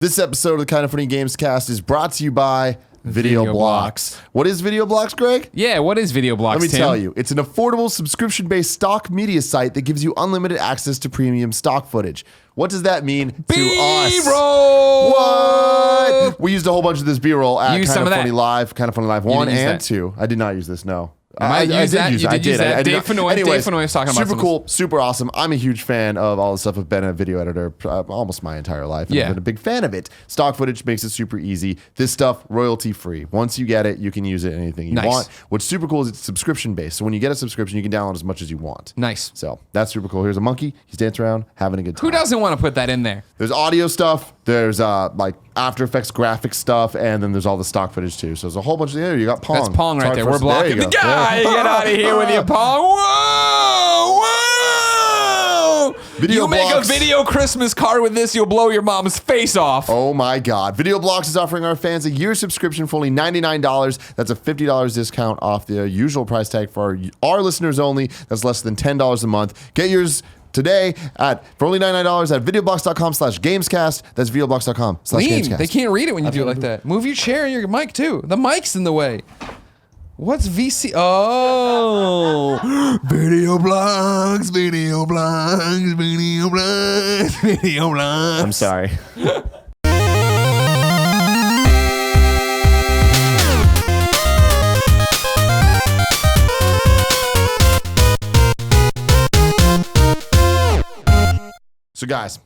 This episode of the Kind of Funny Gamescast is brought to you by Video Blocks. What is Video Blocks, Greg? Yeah, what is Video Blocks, Let me Tim? tell you. It's an affordable subscription-based stock media site that gives you unlimited access to premium stock footage. What does that mean to us? B-roll! What? We used a whole bunch of this B-roll at Use Kind some of of Funny that. Live, Kind of Funny Live 1 didn't use and that. 2. I did not use this, no. I did use that. Dave Fenoy was talking about super some- cool, super awesome. I'm a huge fan of all the stuff. I've been a video editor almost my entire life. And Yeah. I've been a big fan of it. Stock footage makes it super easy. This stuff, royalty free. Once you get it, you can use it anything you Nice. want. What's super cool is it's subscription based. So when you get a subscription, you can download as much as you want. Nice. So that's super cool. Here's a monkey. He's dancing around, having a good time. Who doesn't want to put that in there? There's audio stuff. There's like After Effects graphic stuff, and then there's all the stock footage too. So there's a whole bunch of there. You got Pong. That's Pong It's right hard there. for We're us- there blocking you the go. guy. Get out of here with your Pong. Whoa! Whoa! Video you make a Blocks. video Christmas card with this, you'll blow your mom's face off. Oh my God. Video Blocks is offering our fans a year subscription for only $99. That's a $50 discount off the usual price tag for our listeners only. That's less than $10 a month. Get yours today for only $99 at videoblocks.com/gamescast. That's videoblocks.com/gamescast. They can't read it when you do it like that. Move your chair and your mic too. The mic's in the way. What's VC? Oh, Video Blocks, Video Blocks, Video Blocks, Video Blocks. I'm sorry. So guys,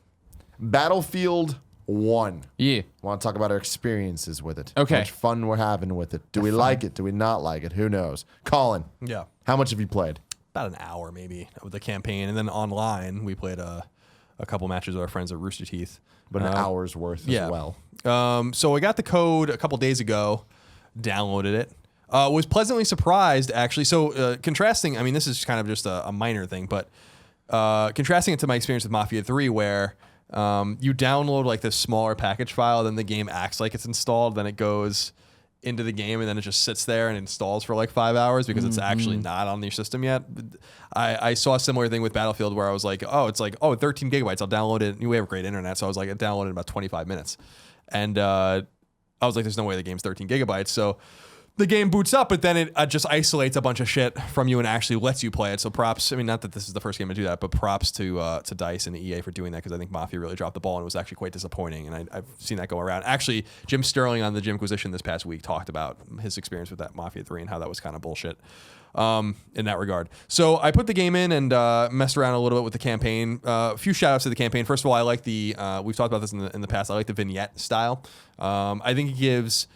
Battlefield 1. Yeah. Want to talk about our experiences with it. Okay. How much fun we're having with it. Do we like it? Do we not like it? Who knows? Colin, Yeah, how much have you played? about an hour maybe with the campaign, and then online we played a couple matches with our friends at Rooster Teeth. But an hour's worth Yeah. as well. So I got the code a couple days ago, downloaded it. Was pleasantly surprised actually. So contrasting, I mean, this is kind of just a minor thing, but contrasting it to my experience with Mafia 3, where you download like this smaller package file, then the game acts like it's installed, then it goes into the game, and then it just sits there and installs for like 5 hours because it's actually not on your system yet. I saw a similar thing with Battlefield where I was like, it's 13 gigabytes. I'll download it. We have great internet, so I was like, I downloaded in about 25 minutes. And I was like, there's no way the game's 13 gigabytes. So the game boots up, but then it just isolates a bunch of shit from you and actually lets you play it. So props, I mean, not that this is the first game to do that, but props to DICE and EA for doing that, because I think Mafia really dropped the ball and it was actually quite disappointing. And I've seen that go around. Actually, Jim Sterling on the Jimquisition this past week talked about his experience with that Mafia 3 and how that was kind of bullshit in that regard. So I put the game in and messed around a little bit with the campaign. A few shout outs to the campaign. First of all, I like the, we've talked about this in the past, I like the vignette style. I think it gives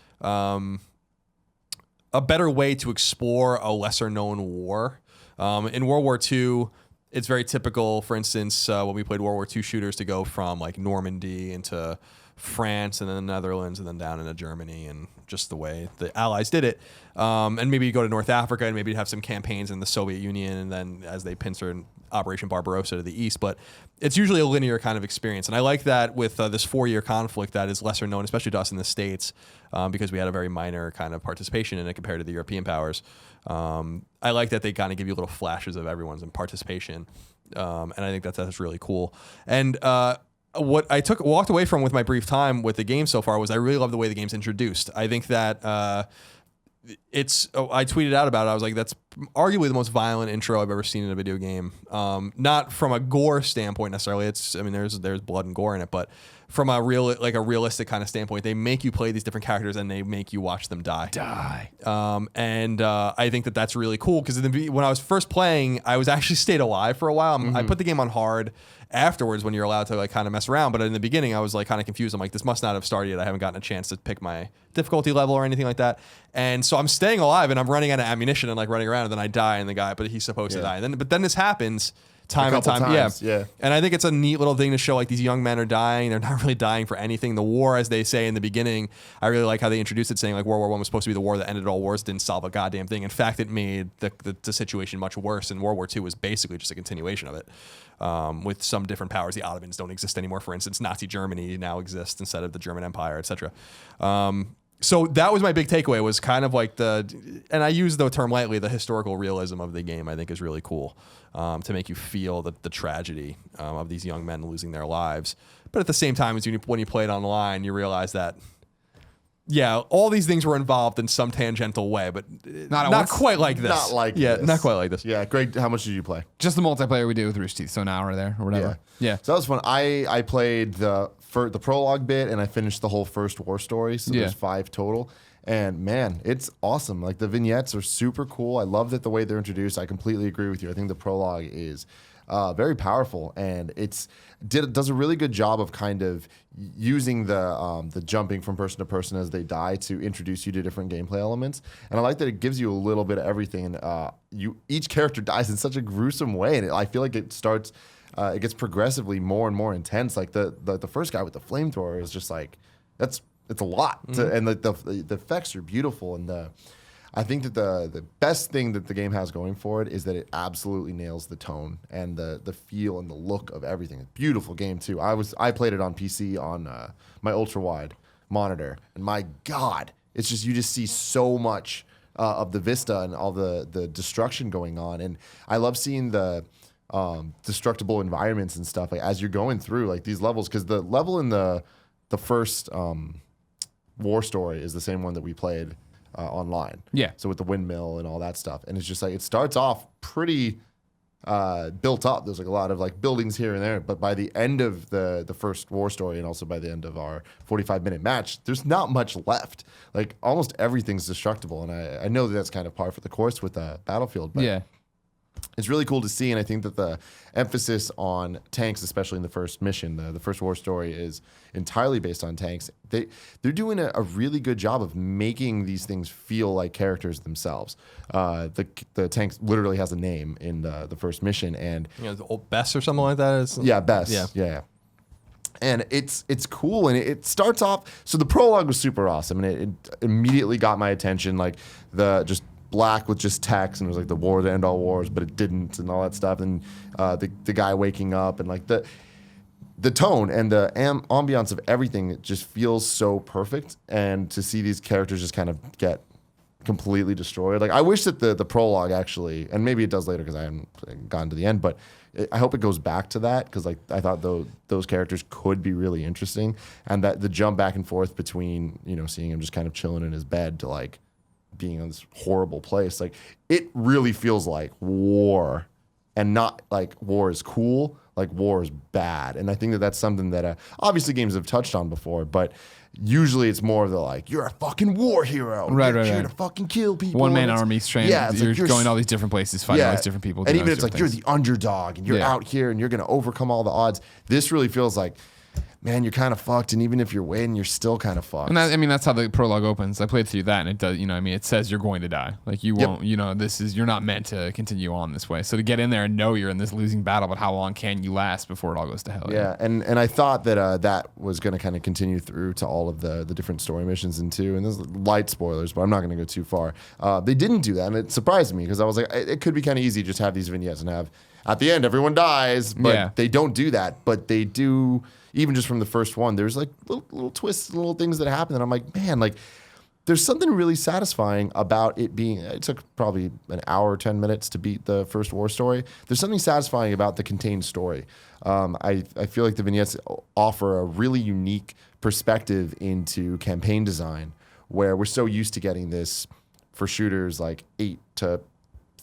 a better way to explore a lesser known war. In World War II, it's very typical, for instance, when we played World War II shooters, to go from like Normandy into France and then the Netherlands and then down into Germany, and just the way the Allies did it. And maybe you go to North Africa and maybe have some campaigns in the Soviet Union, and then as they pincer Operation Barbarossa to the east. But it's usually a linear kind of experience. And I like that with this 4-year conflict that is lesser known, especially to us in the States, because we had a very minor kind of participation in it compared to the European powers. I like that they kind of give you little flashes of everyone's participation. And I think that's really cool. And what I walked away from with my brief time with the game so far was I really love the way the game's introduced. I think that I tweeted out about it. I was like, that's arguably the most violent intro I've ever seen in a video game. Not from a gore standpoint necessarily. There's blood and gore in it, but from a realistic kind of standpoint, they make you play these different characters and they make you watch them die. And I think that's really cool, because when I was first playing, I was actually stayed alive for a while. I put the game on hard afterwards when you're allowed to like kind of mess around, but in the beginning I was like kind of confused. I'm like, this must not have started yet. I haven't gotten a chance to pick my difficulty level or anything like that. And so I'm staying alive and I'm running out of ammunition and like running around, and then I die, and the guy, but he's supposed to die. But then this happens time and time. Yeah. And I think it's a neat little thing to show like these young men are dying. They're not really dying for anything. The war, as they say in the beginning, I really like how they introduced it, saying like World War I was supposed to be the war that ended all wars, didn't solve a goddamn thing. In fact, it made the situation much worse. And World War II was basically just a continuation of it, with some different powers. The Ottomans don't exist anymore, for instance. Nazi Germany now exists instead of the German Empire, etc. So that was my big takeaway, was kind of like and I use the term lightly, the historical realism of the game, I think is really cool, to make you feel the tragedy of these young men losing their lives. But at the same time, when you play it online, you realize that, yeah, all these things were involved in some tangential way, but not quite like this. Not like this. Not quite like this. Yeah, Greg, how much did you play? Just the multiplayer we did with Rooster Teeth, so an hour there or whatever. Yeah. So that was fun. I played the prologue bit, and I finished the whole first war story. So there's 5 total. And man, it's awesome. Like the vignettes are super cool. I love that the way they're introduced. I completely agree with you. I think the prologue is very powerful, and does a really good job of kind of using the jumping from person to person as they die to introduce you to different gameplay elements. And I like that it gives you a little bit of everything. And each character dies in such a gruesome way, and I feel like it starts. It gets progressively more and more intense. Like the first guy with the flamethrower is just like it's a lot, and the effects are beautiful. And I think that the best thing that the game has going for it is that it absolutely nails the tone and the feel and the look of everything. It's a beautiful game too. I played it on PC on my ultra wide monitor, and my God, it's just you just see so much of the vista and all the destruction going on. And I love seeing the destructible environments and stuff like as you're going through like these levels, because the level in the first war story is the same one that we played online. Yeah. So with the windmill and all that stuff, and it's just like it starts off pretty built up. There's like a lot of like buildings here and there, but by the end of the first war story, and also by the end of our 45-minute match, there's not much left. Like almost everything's destructible, and I know that's kind of par for the course with Battlefield, but Yeah. it's really cool to see, and I think that the emphasis on tanks, especially in the first mission, the first war story, is entirely based on tanks. They're doing a really good job of making these things feel like characters themselves. The tank literally has a name in the first mission, and The old Bess or something like that is. yeah, Bess, yeah. And it's cool, and it starts off. So the prologue was super awesome, and it immediately got my attention. Like just black with just text, and it was like the war to end all wars, but it didn't, and all that stuff. And the guy waking up, and like the tone and the ambiance of everything, it just feels so perfect. And to see these characters just kind of get completely destroyed, like I wish that the prologue actually, and maybe it does later because I haven't gotten to the end, but I hope it goes back to that, because like I thought those characters could be really interesting, and that the jump back and forth between seeing him just kind of chilling in his bed to like being in this horrible place, like it really feels like war, and not like war is cool, like war is bad. And I think that that's something that obviously games have touched on before, but usually it's more of the like, you're a fucking war hero, Right. you're here to fucking kill people, One-man army strength. Yeah, You're going all these different places, fighting all these different people. And doing even all it's these like you're different the underdog, and you're out here, and you're going to overcome all the odds. This really feels like, man, you're kind of fucked, and even if you're winning, you're still kind of fucked. And that's how the prologue opens. I played through that, and it does. It says you're going to die. Like you won't. You're not meant to continue on this way. So to get in there and know you're in this losing battle, but how long can you last before it all goes to hell? Yeah, and I thought that that was going to kind of continue through to all of the different story missions and there's light spoilers, but I'm not going to go too far. They didn't do that, and it surprised me, because I was like, it could be kind of easy to just have these vignettes and have at the end everyone dies, but they don't do that. But they do. Even just from the first one, there's like little twists, little things that happen, and I'm like, man, like there's something really satisfying about it being. It took probably an hour, 10 minutes to beat the first war story. There's something satisfying about the contained story. I feel like the vignettes offer a really unique perspective into campaign design, where we're so used to getting this for shooters like 8 to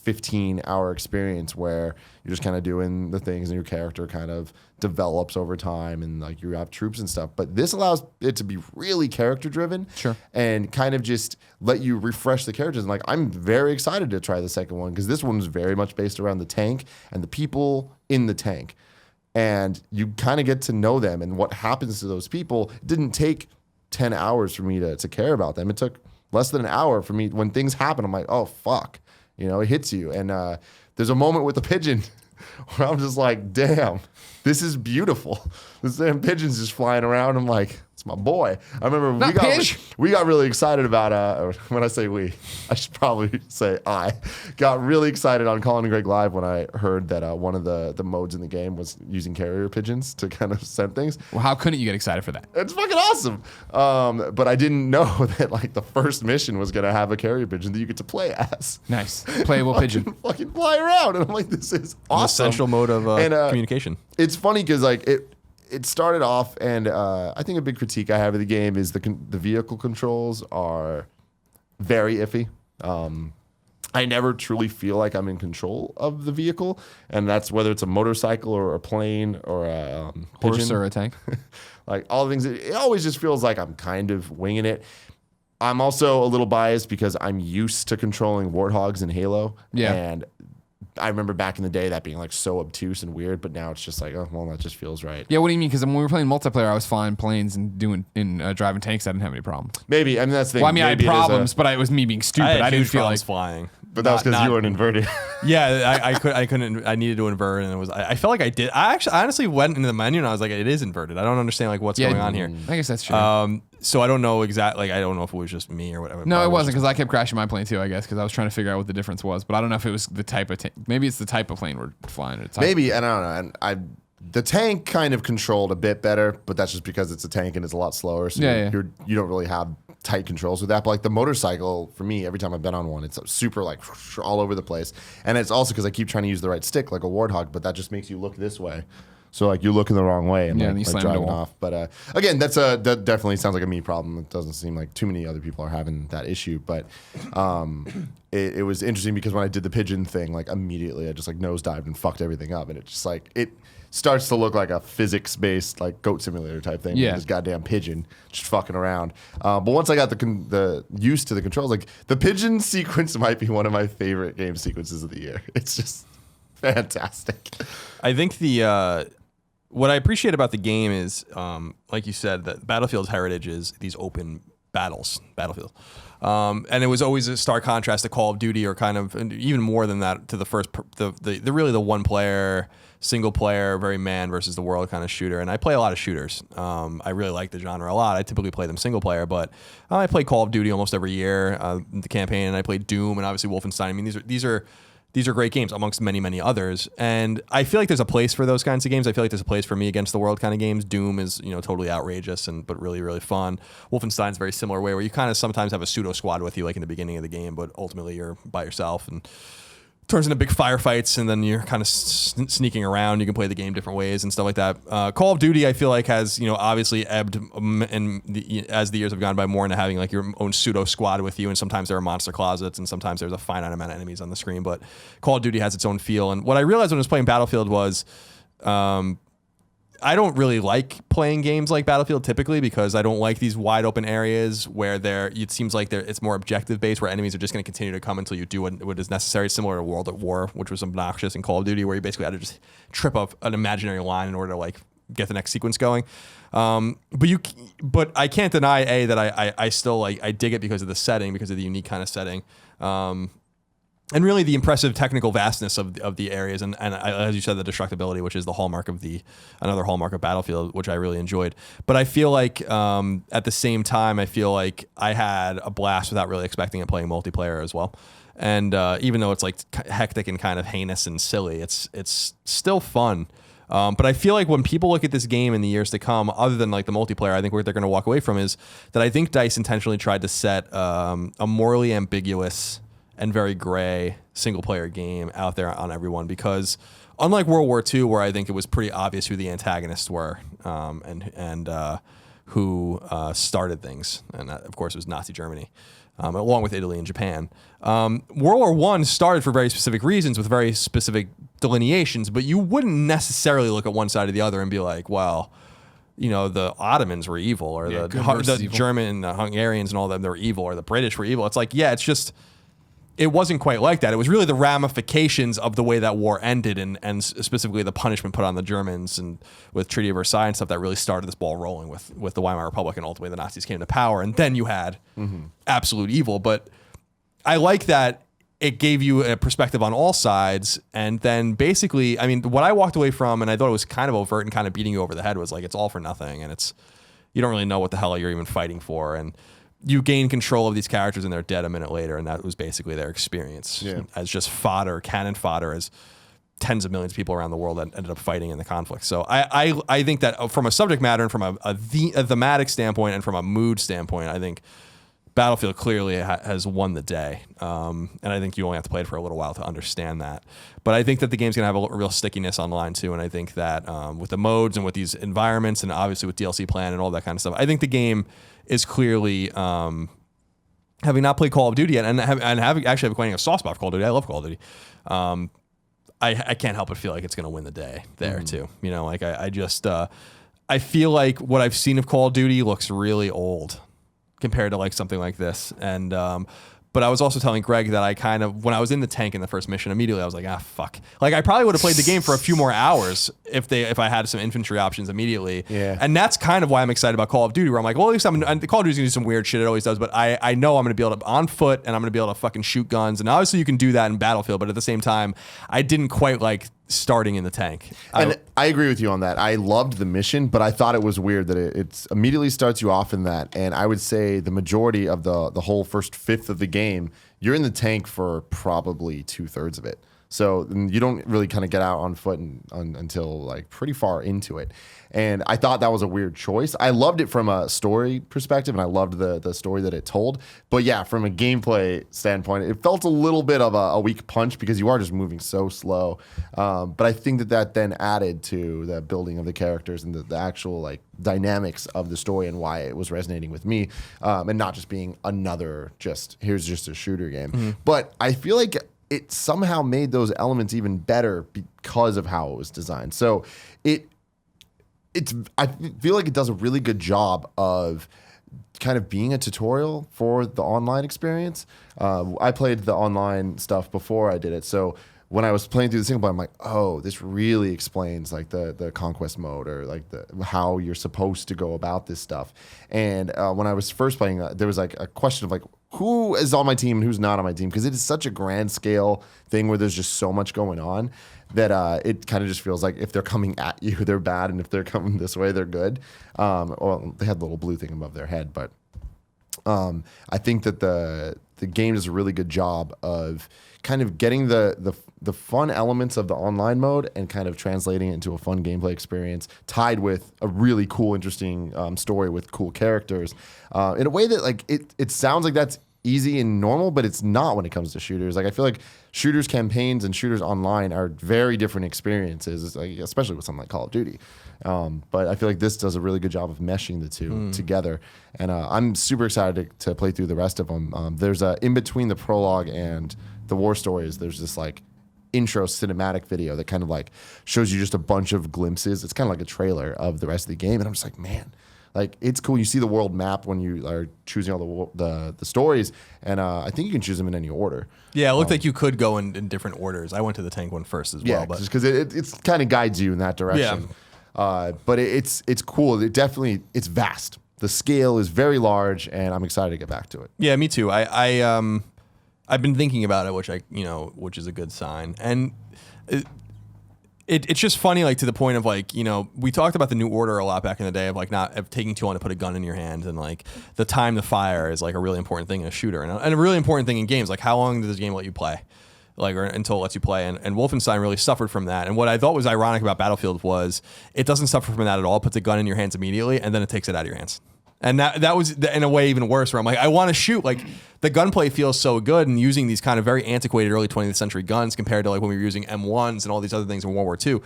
15-hour experience where you're just kind of doing the things, and your character kind of develops over time, and like you have troops and stuff. But this allows it to be really character driven, Sure. and kind of just let you refresh the characters. And like I'm very excited to try the second one, because this one was very much based around the tank and the people in the tank, and you kind of get to know them and what happens to those people. It didn't take 10 hours for me to care about them. It took less than an hour for me. When things happen, I'm like, oh fuck. It hits you. And there's a moment with the pigeon where I'm just like, damn, this is beautiful. This damn pigeon's just flying around. I'm like, it's It's my boy. I remember Not we got really excited about, when I say we, I should probably say I got really excited on Colin and Greg Live when I heard that one of the modes in the game was using carrier pigeons to kind of send things. Well, how couldn't you get excited for that? It's fucking awesome. But I didn't know that like the first mission was going to have a carrier pigeon that you get to play as. Nice. Playable pigeon. Fucking fly around. And I'm like, this is awesome. An essential mode of communication. It's funny because like it started off, and I think a big critique I have of the game is the vehicle controls are very iffy. I never truly feel like I'm in control of the vehicle, and that's whether it's a motorcycle or a plane or a Horse pigeon. or a tank. Like all the things, it always just feels like I'm kind of winging it. I'm also a little biased because I'm used to controlling warthogs in Halo. Yeah. And I remember back in the day that being like so obtuse and weird, but now it's just like, oh, well, that just feels right. Yeah, what do you mean? Because when we were playing multiplayer, I was flying planes and driving tanks. I didn't have any problems. Maybe. I mean, that's the thing. Well, I mean, I had Maybe problems, but it was me being stupid. I didn't feel like flying. But that was because you weren't inverted. Yeah, I couldn't. I needed to invert, and it was. I felt like I did. I honestly went into the menu, and I was like, it is inverted. I don't understand like what's going on here. I guess that's true. So I don't know exactly. Like I don't know if it was just me or whatever. No, it wasn't, because I kept crashing my plane too, I guess, because I was trying to figure out what the difference was. But I don't know if it was the type of maybe it's the type of plane we're flying. Or Maybe, I don't know. And the tank kind of controlled a bit better, but that's just because it's a tank and it's a lot slower. So you don't really have tight controls with that. But like the motorcycle, for me, every time I've been on one, it's super like all over the place. And it's also because I keep trying to use the right stick like a warthog, but that just makes you look this way. So like you're looking the wrong way and and you slam driving into a wall. off. But again, that definitely sounds like a me problem. It doesn't seem like too many other people are having that issue. But it was interesting because when I did the pigeon thing, like immediately I just like nosedived and fucked everything up, and it just like it starts to look like a physics-based like goat simulator type thing. Yeah, with this goddamn pigeon just fucking around. But once I got the used to the controls, like the pigeon sequence might be one of my favorite game sequences of the year. It's just fantastic. I think what I appreciate about the game is, like you said, that Battlefield's heritage is these open battlefields. And it was always a stark contrast to Call of Duty, or kind of, and even more than that, to the first, the really the one player, single player, very man versus the world kind of shooter. And I play a lot of shooters. I really like the genre a lot. I typically play them single player, but I play Call of Duty almost every year, the campaign, and I play Doom and obviously Wolfenstein. I mean, these are great games amongst many, many others. And I feel like there's a place for those kinds of games. I feel like there's a place for me against the world kind of games. Doom is, totally outrageous but really, really fun. Wolfenstein's very similar way, where you kind of sometimes have a pseudo squad with you like in the beginning of the game, but ultimately you're by yourself and turns into big firefights, and then you're kind of sneaking around. You can play the game different ways and stuff like that. Call of Duty, I feel like, has obviously ebbed as the years have gone by more into having like your own pseudo squad with you, and sometimes there are monster closets, and sometimes there's a finite amount of enemies on the screen. But Call of Duty has its own feel. And what I realized when I was playing Battlefield was, I don't really like playing games like Battlefield typically, because I don't like these wide open areas where it seems like it's more objective based, where enemies are just going to continue to come until you do what is necessary, similar to World at War, which was obnoxious in Call of Duty, where you basically had to just trip up an imaginary line in order to like get the next sequence going. But I can't deny that I still like, I dig it because of the setting, because of the unique kind of setting. And really the impressive technical vastness of the areas, and as you said, the destructibility, which is the hallmark of another hallmark of Battlefield, which I really enjoyed. But I feel like at the same time, I feel like I had a blast without really expecting it playing multiplayer as well. And even though it's like hectic and kind of heinous and silly, it's still fun. But I feel like when people look at this game in the years to come, other than like the multiplayer, I think what they're going to walk away from is that I think DICE intentionally tried to set a morally ambiguous and very gray single player game out there on everyone, because unlike World War II, where I think it was pretty obvious who the antagonists were, and who started things, and that, of course, it was Nazi Germany, along with Italy and Japan. World War I started for very specific reasons with very specific delineations, but you wouldn't necessarily look at one side or the other and be like, well, the Ottomans were evil, or the German, the Hungarians and all them, they were evil, or the British were evil. It's like, yeah, it's just, it wasn't quite like that. It was really the ramifications of the way that war ended, and specifically the punishment put on the Germans and with Treaty of Versailles and stuff, that really started this ball rolling with the Weimar Republic, and ultimately the Nazis came to power, and then you had absolute evil. But I like that it gave you a perspective on all sides, and then basically, I mean, what I walked away from, and I thought it was kind of overt and kind of beating you over the head, was like, it's all for nothing, and it's, you don't really know what the hell you're even fighting for, and you gain control of these characters and they're dead a minute later, and that was basically their experience as just fodder, cannon fodder, as tens of millions of people around the world that ended up fighting in the conflict. So I think that from a subject matter and from a thematic standpoint and from a mood standpoint, I think Battlefield clearly has won the day. And I think you only have to play it for a little while to understand that. But I think that the game's going to have a real stickiness online too. And I think that with the modes and with these environments and obviously with DLC plan and all that kind of stuff, I think the game is clearly, having not played Call of Duty yet and having actually acquiring a soft spot for Call of Duty. I love Call of Duty. I can't help but feel like it's going to win the day there too. You know, like I just, I feel like what I've seen of Call of Duty looks really old compared to like something like this. And, but I was also telling Greg that I kind of, when I was in the tank in the first mission, immediately I was like, fuck. Like I probably would have played the game for a few more hours if I had some infantry options immediately. Yeah. And that's kind of why I'm excited about Call of Duty, where I'm like, well, at least Call of Duty's gonna do some weird shit. It always does. But I know I'm gonna be able to on foot and I'm gonna be able to fucking shoot guns. And obviously you can do that in Battlefield, but at the same time, I didn't quite like starting in the tank. And I agree with you on that. I loved the mission, but I thought it was weird that it immediately starts you off in that. And I would say the majority of the whole first fifth of the game, you're in the tank for probably 2/3 of it. So you don't really kind of get out on foot until like pretty far into it. And I thought that was a weird choice. I loved it from a story perspective, and I loved the story that it told. But yeah, from a gameplay standpoint, it felt a little bit of a weak punch because you are just moving so slow. But I think that then added to the building of the characters and the actual like dynamics of the story and why it was resonating with me, and not just being another here's just a shooter game. But I feel like it somehow made those elements even better because of how it was designed. So I feel like it does a really good job of kind of being a tutorial for the online experience. I played the online stuff before I did it. So when I was playing through the single player, I'm like, oh, this really explains like the conquest mode or like how you're supposed to go about this stuff. And when I was first playing, there was like a question of like, who is on my team and who's not on my team? Because it is such a grand scale thing where there's just so much going on that it kind of just feels like if they're coming at you, they're bad, and if they're coming this way, they're good. Or they had the little blue thing above their head, but I think that the game does a really good job of kind of getting the fun elements of the online mode and kind of translating it into a fun gameplay experience tied with a really cool, interesting story with cool characters in a way that like it sounds like that's easy and normal, but it's not when it comes to shooters. Like I feel like shooters campaigns and shooters online are very different experiences, like, especially with something like Call of Duty. But I feel like this does a really good job of meshing the two together. And I'm super excited to play through the rest of them. There's in between the prologue and the war stories, there's this like intro cinematic video that kind of like shows you just a bunch of glimpses. It's kind of like a trailer of the rest of the game. And I'm just like, man, like it's cool. You see the world map when you are choosing all the stories, and I think you can choose them in any order. Yeah, it looked like you could go in different orders. I went to the tank one first as well. Yeah, just because it kind of guides you in that direction. Yeah. But it's cool. It's vast. The scale is very large, and I'm excited to get back to it. Yeah, me too. I've been thinking about it, which is a good sign. And it's just funny, like to the point of like, we talked about the New Order a lot back in the day of taking too long to put a gun in your hand, and like the time to fire is like a really important thing in a shooter and a really important thing in games. Like how long does this game let you play? Like, or until it lets you play. And Wolfenstein really suffered from that. And what I thought was ironic about Battlefield was it doesn't suffer from that at all. It puts a gun in your hands immediately, and then it takes it out of your hands. And that was in a way even worse, where I'm like, I want to shoot. Like the gunplay feels so good, and using these kind of very antiquated early 20th century guns compared to like when we were using M1s and all these other things in World War II,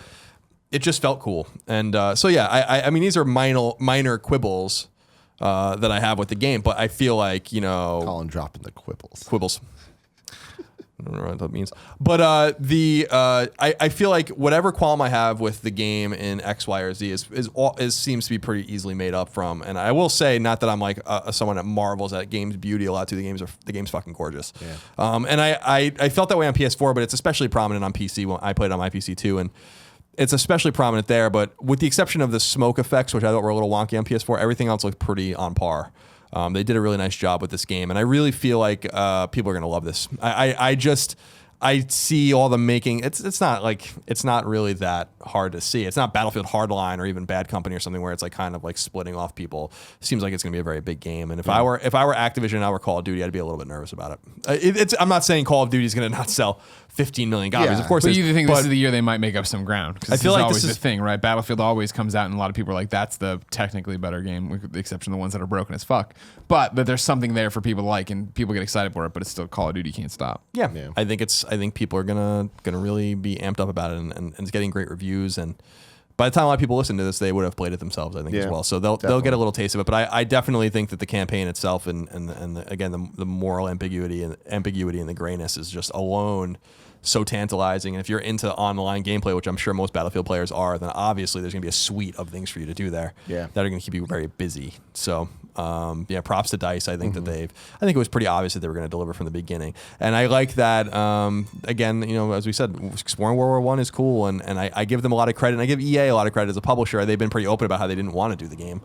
it just felt cool. And so yeah, I mean these are minor quibbles that I have with the game, but I feel like Colin dropping the quibbles. I don't know what that means, but I feel like whatever qualm I have with the game in X, Y, or Z is seems to be pretty easily made up from. And I will say, not that I'm like someone that marvels at games' beauty a lot too. The game's fucking gorgeous. Yeah. And I felt that way on PS4, but it's especially prominent on PC. When I played it on my PC too, and it's especially prominent there. But with the exception of the smoke effects, which I thought were a little wonky on PS4, everything else looked pretty on par. They did a really nice job with this game, and I really feel like people are going to love this. I see all the making. It's not really that hard to see. It's not Battlefield Hardline or even Bad Company or something where it's like kind of like splitting off people. Seems like it's going to be a very big game. And if I were Activision and I were Call of Duty, I'd be a little bit nervous about it. I'm not saying Call of Duty is going to not sell 15 million copies. Yeah. Of course, But you think this is the year they might make up some ground? Because I feel like always this is the thing, right? Battlefield always comes out, and a lot of people are like, "That's the technically better game," with the exception of the ones that are broken as fuck. But that there's something there for people to like, and people get excited for it. But it's still Call of Duty can't stop. Yeah. I think people are gonna really be amped up about it, and it's getting great reviews. And by the time a lot of people listen to this, they would have played it themselves, I think, as well. So they'll get a little taste of it. But I definitely think that the campaign itself and again the moral ambiguity and the grayness is just alone so tantalizing. And if you're into online gameplay, which I'm sure most Battlefield players are, then obviously there's going to be a suite of things for you to do there that are going to keep you very busy. So props to DICE. I think that I think it was pretty obvious that they were going to deliver from the beginning. And I like that, again, as we said, exploring World War I is cool. And I give them a lot of credit. And I give EA a lot of credit as a publisher. They've been pretty open about how they didn't want to do the game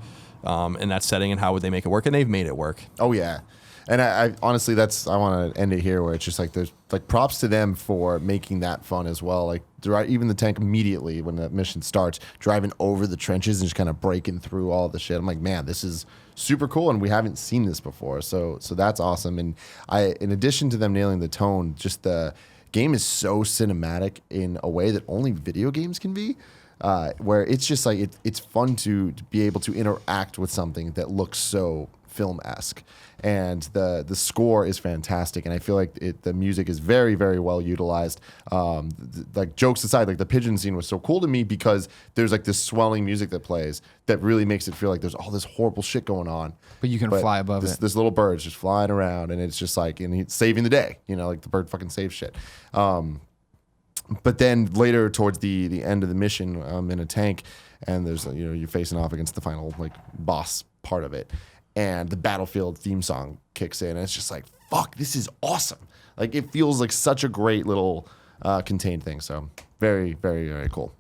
in that setting and how would they make it work. And they've made it work. Oh, yeah. And I honestly, I want to end it here where it's just like there's like props to them for making that fun as well. Like even the tank immediately when the mission starts, driving over the trenches and just kind of breaking through all the shit. I'm like, man, this is super cool, and we haven't seen this before. So that's awesome. And in addition to them nailing the tone, just the game is so cinematic in a way that only video games can be. Where it's just like it's fun to be able to interact with something that looks so film-esque, and the score is fantastic, and I feel like the music is very, very well utilized. Like jokes aside, like the pigeon scene was so cool to me because there's like this swelling music that plays that really makes it feel like there's all this horrible shit going on. But you can fly above it. This little bird's just flying around, and it's just like, and he's saving the day. Like the bird fucking saves shit. But then later towards the end of the mission, in a tank, and there's you're facing off against the final like boss part of it. And the Battlefield theme song kicks in, and it's just like, fuck, this is awesome. Like, it feels like such a great little contained thing. So very, very, very cool.